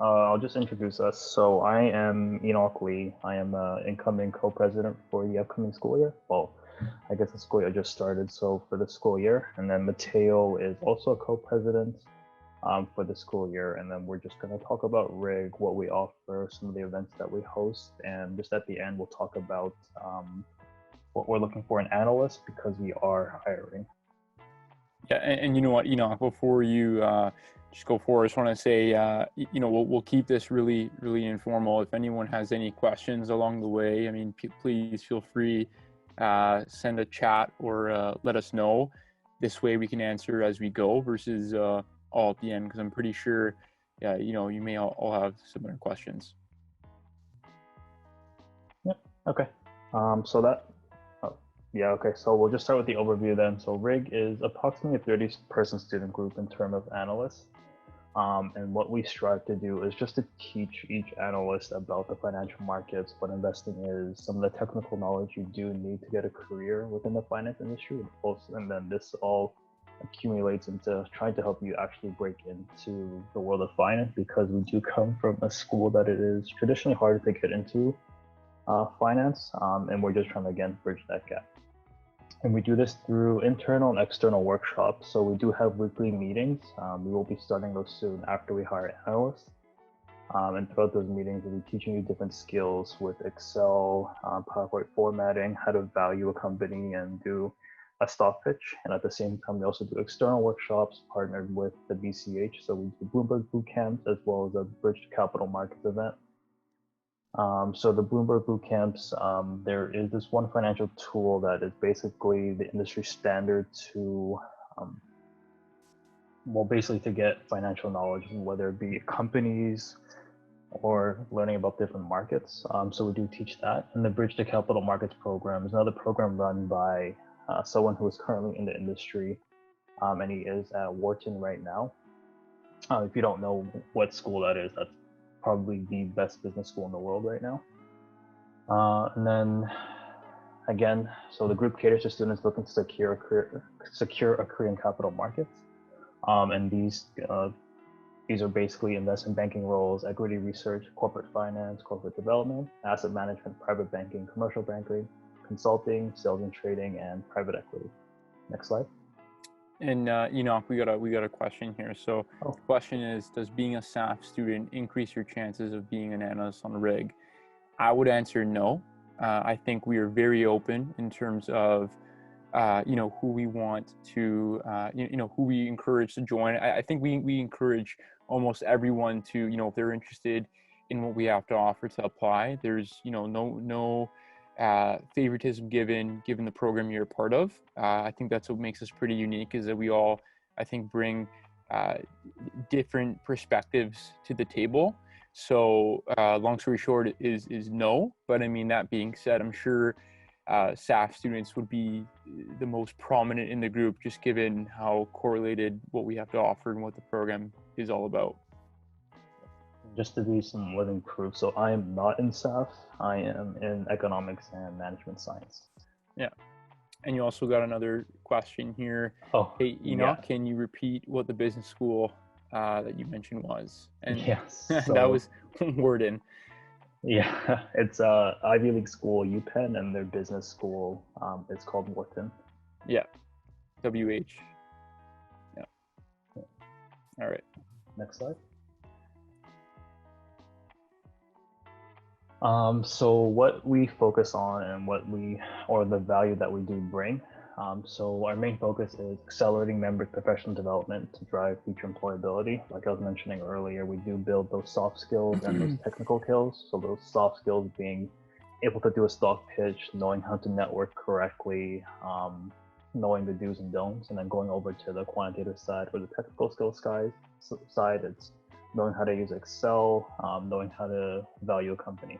I'll just introduce us. So I am Enoch Lee. I am incoming co-president for the upcoming school year. Well, I guess the school year just started, so for the school year. And then Mateo is also a co-president for the school year. And then we're just going to talk about RIG, what we offer, some of the events that we host. And just at the end, we'll talk about what we're looking for in analysts because we are hiring. Yeah, and you know what, Enoch, before you just go forward, I just want to say, we'll keep this really, really informal. If anyone has any questions along the way, I mean, please feel free, send a chat or let us know. This way we can answer as we go versus all at the end, because I'm pretty sure, you may all have similar questions. Yep. Okay. So we'll just start with the overview then. So RIG is approximately a 30-person student group in terms of analysts. And what we strive to do is just to teach each analyst about the financial markets, what investing is, some of the technical knowledge you do need to get a career within the finance industry. And then this all accumulates into trying to help you actually break into the world of finance, because we do come from a school that it is traditionally hard to get into finance. And we're just trying to, again, bridge that gap. And we do this through internal and external workshops. So we do have weekly meetings. We will be starting those soon after we hire analysts. And throughout those meetings, we'll be teaching you different skills with Excel, PowerPoint formatting, how to value a company and do a stock pitch. And at the same time, we also do external workshops partnered with the BCH. So we do Bloomberg boot camps as well as a Bridge to Capital Markets event. So the Bloomberg boot camps, there is this one financial tool that is basically the industry standard to, basically to get financial knowledge, whether it be companies or learning about different markets. So we do teach that. And the Bridge to Capital Markets program is another program run by someone who is currently in the industry, and he is at Wharton right now. If you don't know what school that is, that's probably the best business school in the world right now. And then again, so the group caters to students looking to secure a career in capital markets. And these are basically investment banking roles, equity research, corporate finance, corporate development, asset management, private banking, commercial banking, consulting, sales and trading, and private equity. Next slide. And Enoch, we got a question here. So the question is, does being a SAF student increase your chances of being an analyst on RIG? I would answer no. I think we are very open in terms of who we want to who we encourage to join. I think we encourage almost everyone to, if they're interested in what we have to offer, to apply. There's no favoritism given the program you're a part of. I think that's what makes us pretty unique, is that we all, I think, bring different perspectives to the table. So long story short is no. But I mean, that being said, I'm sure SAF students would be the most prominent in the group, just given how correlated what we have to offer and what the program is all about. Just to be some living proof, so I am not in SAF. I am in economics and management science. Yeah. And you also got another question here. Hey, Enoch, yeah. Can you repeat what the business school that you mentioned was? And yes. So, that was Wharton. Yeah, it's Ivy League school, UPenn, and their business school is called Wharton. Yeah, WH. Yeah. All right. Next slide. So what we focus on and the value that we do bring. So our main focus is accelerating members' professional development to drive future employability. Like I was mentioning earlier, we do build those soft skills and those technical skills. So those soft skills being able to do a stock pitch, knowing how to network correctly, knowing the do's and don'ts, and then going over to the quantitative side or the technical skills side, it's knowing how to use Excel, knowing how to value a company.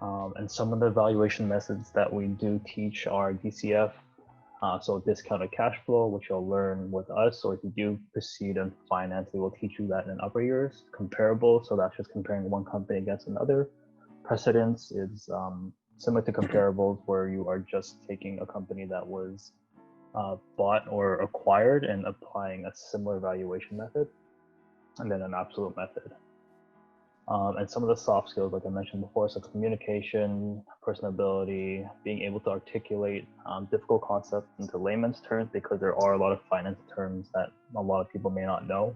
And some of the valuation methods that we do teach are DCF, so discounted cash flow, which you'll learn with us, or if you do proceed in finance, we will teach you that in upper years. Comparable, so that's just comparing one company against another. Precedence is similar to comparables, where you are just taking a company that was bought or acquired and applying a similar valuation method. And then an absolute method. And some of the soft skills, like I mentioned before, so communication, personability, being able to articulate difficult concepts into layman's terms, because there are a lot of finance terms that a lot of people may not know.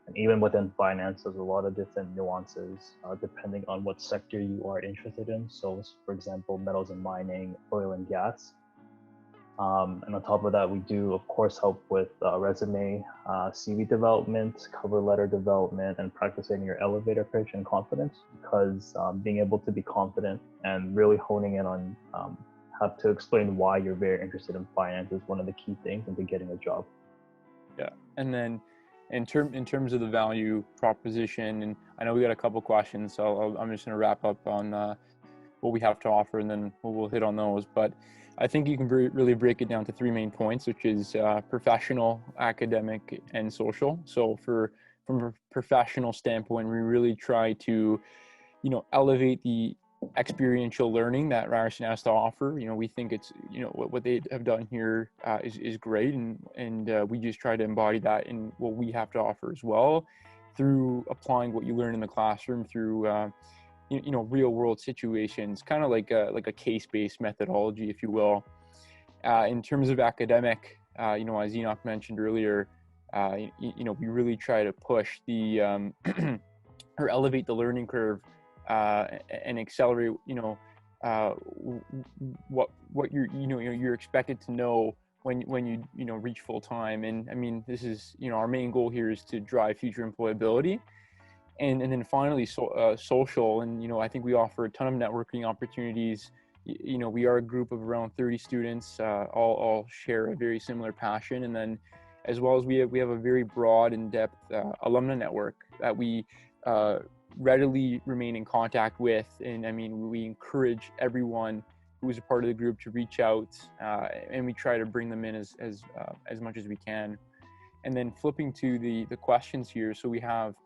And even within finance, there's a lot of different nuances depending on what sector you are interested in. So, for example, metals and mining, oil and gas. And on top of that, we do, of course, help with resume, CV development, cover letter development, and practicing your elevator pitch and confidence, because being able to be confident and really honing in on how to explain why you're very interested in finance is one of the key things into getting a job. Yeah. And then in terms of the value proposition, and I know we got a couple questions, so I'm just going to wrap up on what we have to offer, and then we'll hit on those. But I think you can really break it down to three main points, which is professional, academic, and social. So from a professional standpoint, we really try to, elevate the experiential learning that Ryerson has to offer. We think it's, what they have done here is great, and we just try to embody that in what we have to offer as well, through applying what you learn in the classroom through real world situations, kind of like a case-based methodology, if you will. In terms of academic, as Enoch mentioned earlier, we really try to push the or elevate the learning curve and accelerate what you're expected to know when you reach full time. And I mean, this is our main goal here is to drive future employability. And then finally, social, and I think we offer a ton of networking opportunities. We are a group of around 30 students, all share a very similar passion, and then as well as we have a very broad and depth alumni network that we readily remain in contact with. And I mean, we encourage everyone who is a part of the group to reach out, and we try to bring them in as much as we can. And then flipping to the questions here, so we have.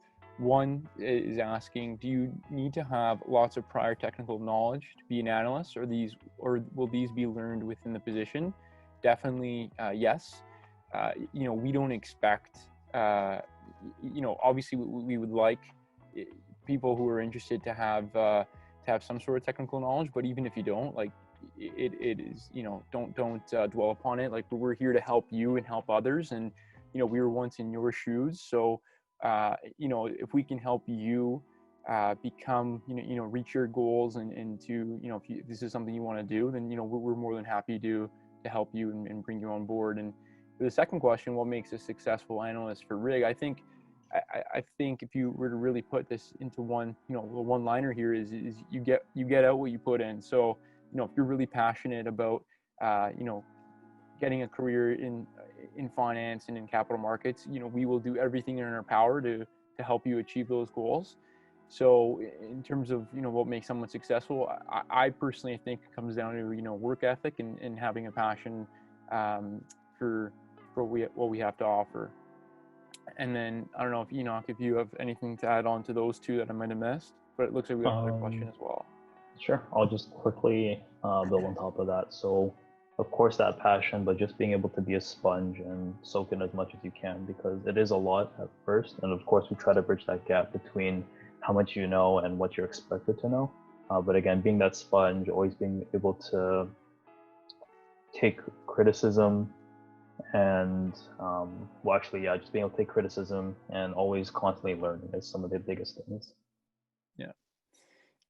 One is asking, do you need to have lots of prior technical knowledge to be an analyst, or will these be learned within the position? Definitely yes. We don't expect, obviously we would like people who are interested to have some sort of technical knowledge, but even if you don't, like it is, don't dwell upon it. Like, we're here to help you and help others. And, we were once in your shoes. So, if we can help you become, reach your goals and to, if this is something you want to do, then, we're more than happy to help you and bring you on board. And for the second question, what makes a successful analyst for RIG? I think if you were to really put this into one, the one-liner here is you get out what you put in. So, if you're really passionate about, getting a career in finance and in capital markets, we will do everything in our power to help you achieve those goals. So in terms of, what makes someone successful, I personally think it comes down to, work ethic and having a passion for what we have to offer. And then I don't know if Enoch, if you have anything to add on to those two that I might have missed, but it looks like we got another question as well. Sure, I'll just quickly build on top of that. So of course that passion, but just being able to be a sponge and soak in as much as you can, because it is a lot at first. And of course we try to bridge that gap between how much you know and what you're expected to know. But again, being that sponge, always being able to take criticism and just being able to take criticism and always constantly learning is some of the biggest things. Yeah.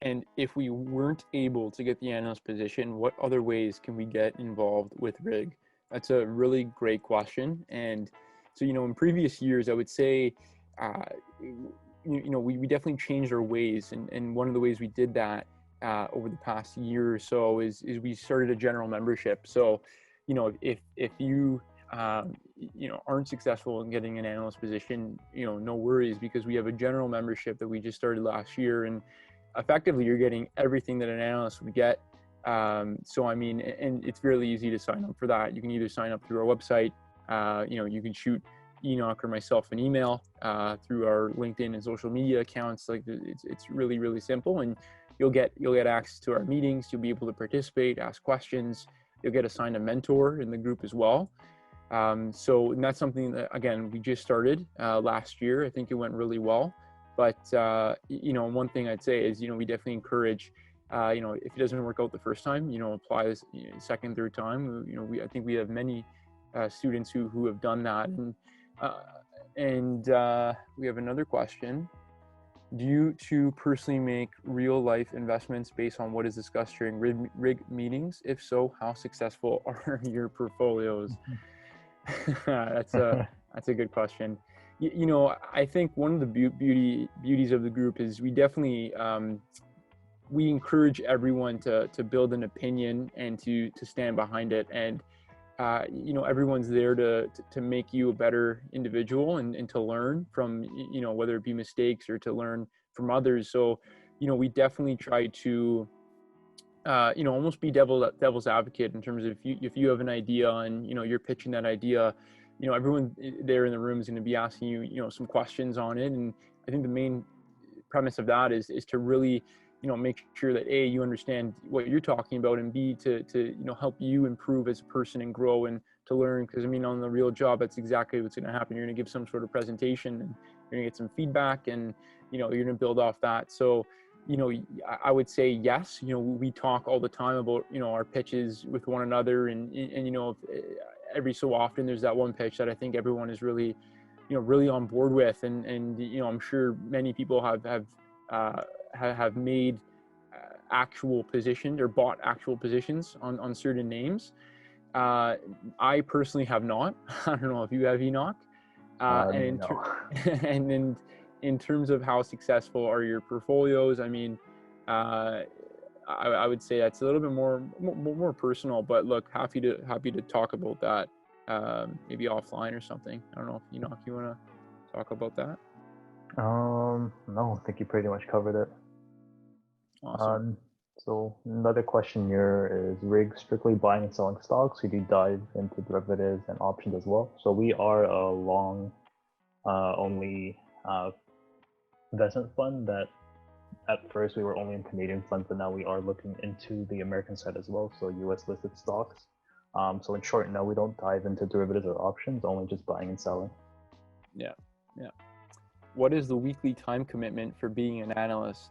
And if we weren't able to get the analyst position, what other ways can we get involved with RIG? That's a really great question. And so, in previous years, I would say, we definitely changed our ways. And one of the ways we did that over the past year or so is we started a general membership. So, if you, aren't successful in getting an analyst position, no worries, because we have a general membership that we just started last year. And effectively you're getting everything that an analyst would get. So I mean, and it's really easy to sign up for that. You can either sign up through our website, you can shoot Enoch or myself an email through our LinkedIn and social media accounts. Like, it's really, really simple, and you'll get access to our meetings. You'll be able to participate, ask questions. You'll get assigned a mentor in the group as well. And that's something that, again, we just started last year. I think it went really well. But, one thing I'd say is, we definitely encourage, if it doesn't work out the first time, apply this second, third time. I think we have many students who have done that. And we have another question. Do you two personally make real life investments based on what is discussed during RIG meetings? If so, how successful are your portfolios? That's a good question. I think one of the beauties of the group is we definitely we encourage everyone to build an opinion and to stand behind it. And everyone's there to make you a better individual and to learn from, whether it be mistakes or to learn from others. So, we definitely try to, almost be devil's advocate in terms of if you have an idea and, you're pitching that idea, everyone there in the room is going to be asking you, some questions on it. And I think the main premise of that is to really, make sure that A, you understand what you're talking about, and B, to help you improve as a person and grow and to learn. Because on the real job, that's exactly what's going to happen. You're going to give some sort of presentation and you're going to get some feedback, and you're going to build off that. So I would say yes. We talk all the time about our pitches with one another, and every so often there's that one pitch that I think everyone is really really on board with, and I'm sure many people have made actual positions or bought actual positions on certain names. I personally have not. I don't know if you have, Enoch. And in terms of how successful are your portfolios, I would say that's a little bit more personal. But look, happy to talk about that maybe offline or something. I don't know if Enoch, you want to talk about that? No, I think you pretty much covered it. Awesome. So another question here is RIG strictly buying and selling stocks? We do dive into derivatives and options as well. So we are a long only investment fund that at first we were only in Canadian funds, but now we are looking into the American side as well, so US listed stocks. So in short, no, we don't dive into derivatives or options, only just buying and selling. Yeah. What is the weekly time commitment for being an analyst?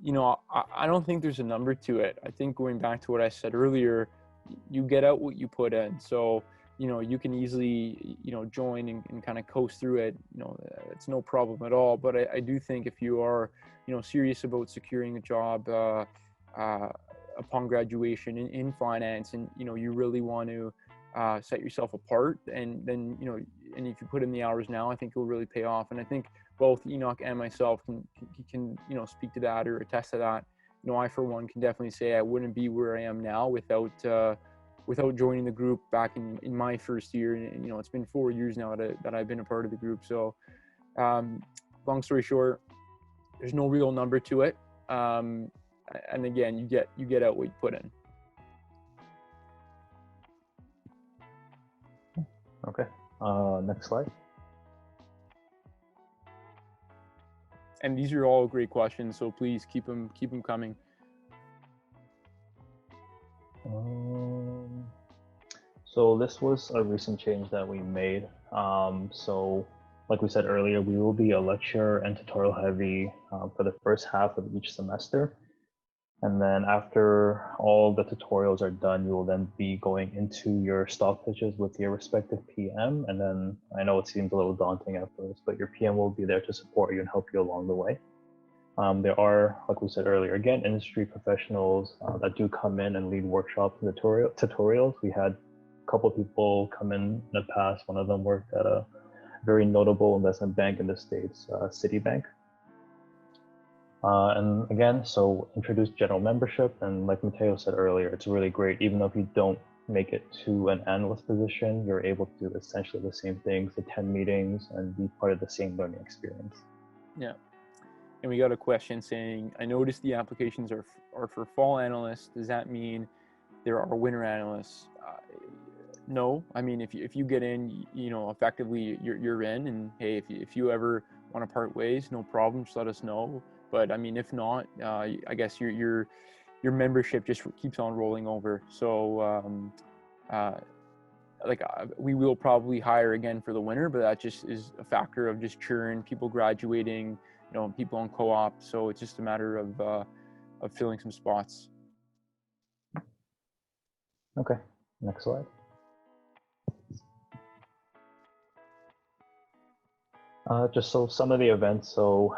I don't think there's a number to it. I think going back to what I said earlier, you get out what you put in. So, you can easily, join and kind of coast through it. It's no problem at all. But I do think if you are, serious about securing a job upon graduation in finance, and, you really want to set yourself apart, and then, and if you put in the hours now, I think it will really pay off. And I think both Enoch and myself can speak to that or attest to that. I, for one, can definitely say I wouldn't be where I am now without joining the group back in my first year. And, it's been 4 years now that I've been a part of the group. So long story short, there's no real number to it. And again, you get out what you put in. Okay. Next slide. And these are all great questions, so please keep them coming. So this was a recent change that we made. So like we said earlier, we will be a lecture and tutorial heavy for the first half of each semester. And then after all the tutorials are done, you will then be going into your stock pitches with your respective PM. And then I know it seems a little daunting at first, but your PM will be there to support you and help you along the way. There are, like we said earlier, again, industry professionals that do come in and lead workshops and tutorials. We had a couple of people come in the past. One of them worked at a very notable investment bank in the States, Citibank. And again, so introduce general membership, and like Mateo said earlier, it's really great. Even though if you don't make it to an analyst position, you're able to do essentially the same things, attend meetings, and be part of the same learning experience. Yeah. And we got a question saying, I noticed the applications are for fall analysts. Does that mean there are winter analysts? No. If you get in, effectively you're in, and hey, if you ever want to part ways, no problem, just let us know. But if not, I guess your membership just keeps on rolling over. So we will probably hire again for the winter, but that just is a factor of just churn, people graduating, people on co-op. So it's just a matter of filling some spots. Okay, next slide. Just so some of the events, so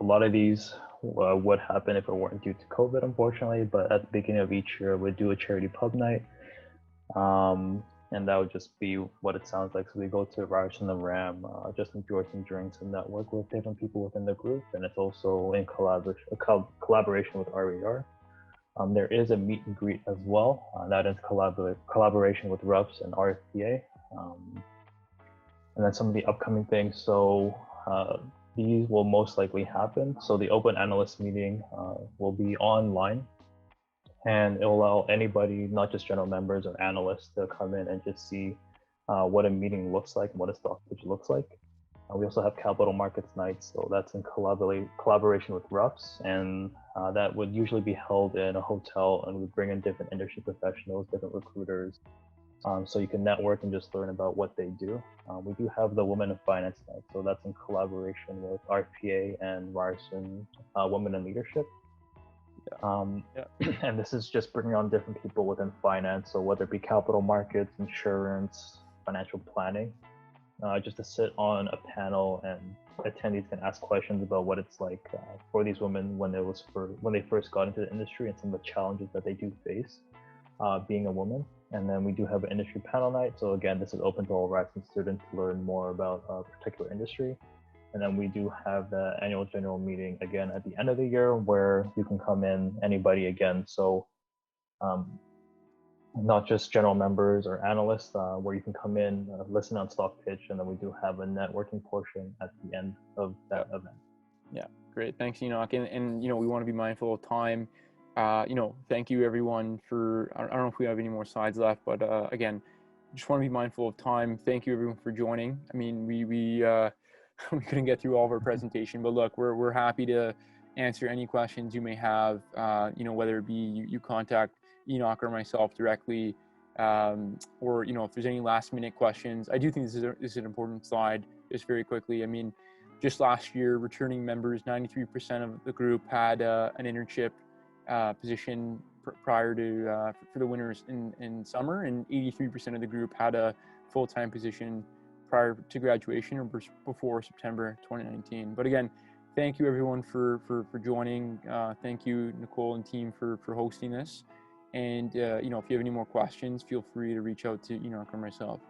a lot of these would happen if it weren't due to COVID, unfortunately, but at the beginning of each year, we'd do a charity pub night. And that would just be what it sounds like. So we go to Ryerson and Ram, just enjoy some drinks and network with different people within the group. And it's also in collaboration with RER. There is a meet and greet as well. That is collaboration with RUFS and RFPA. And then some of the upcoming things. So these will most likely happen. So the open analyst meeting will be online, and it will allow anybody, not just general members or analysts, to come in and just see what a meeting looks like and what a stock pitch looks like. We also have capital markets nights, so that's in collaboration with RUFS, and that would usually be held in a hotel, and we bring in different industry professionals, different recruiters, so you can network and just learn about what they do. We do have the Women in Finance night, so that's in collaboration with RPA and Ryerson Women in Leadership. And this is just bringing on different people within finance, so whether it be capital markets, insurance, financial planning, just to sit on a panel and attendees can ask questions about what it's like for these women when they first got into the industry and some of the challenges that they do face being a woman. And then we do have an industry panel night. So again, this is open to all Ryerson students to learn more about a particular industry. And then we do have the annual general meeting again at the end of the year where you can come in, anybody again. So not just general members or analysts, where you can come in, listen on stock pitch, and then we do have a networking portion at the end of that event. Yeah, great. Thanks, Enoch. And we want to be mindful of time. Thank you everyone for, I don't know if we have any more slides left, but again, just want to be mindful of time. Thank you everyone for joining. I mean, we we couldn't get through all of our presentation, but look, we're happy to answer any questions you may have, whether it be you contact Enoch or myself directly, or if there's any last minute questions. I do think this is an important slide, just very quickly. I mean, just last year, returning members, 93% of the group had an internship position prior to for the winners in summer, and 83% of the group had a full-time position prior to graduation or before September 2019. But again, thank you everyone for joining. Thank you, Nicole and team, for hosting this. And if you have any more questions, feel free to reach out to Enoch or myself.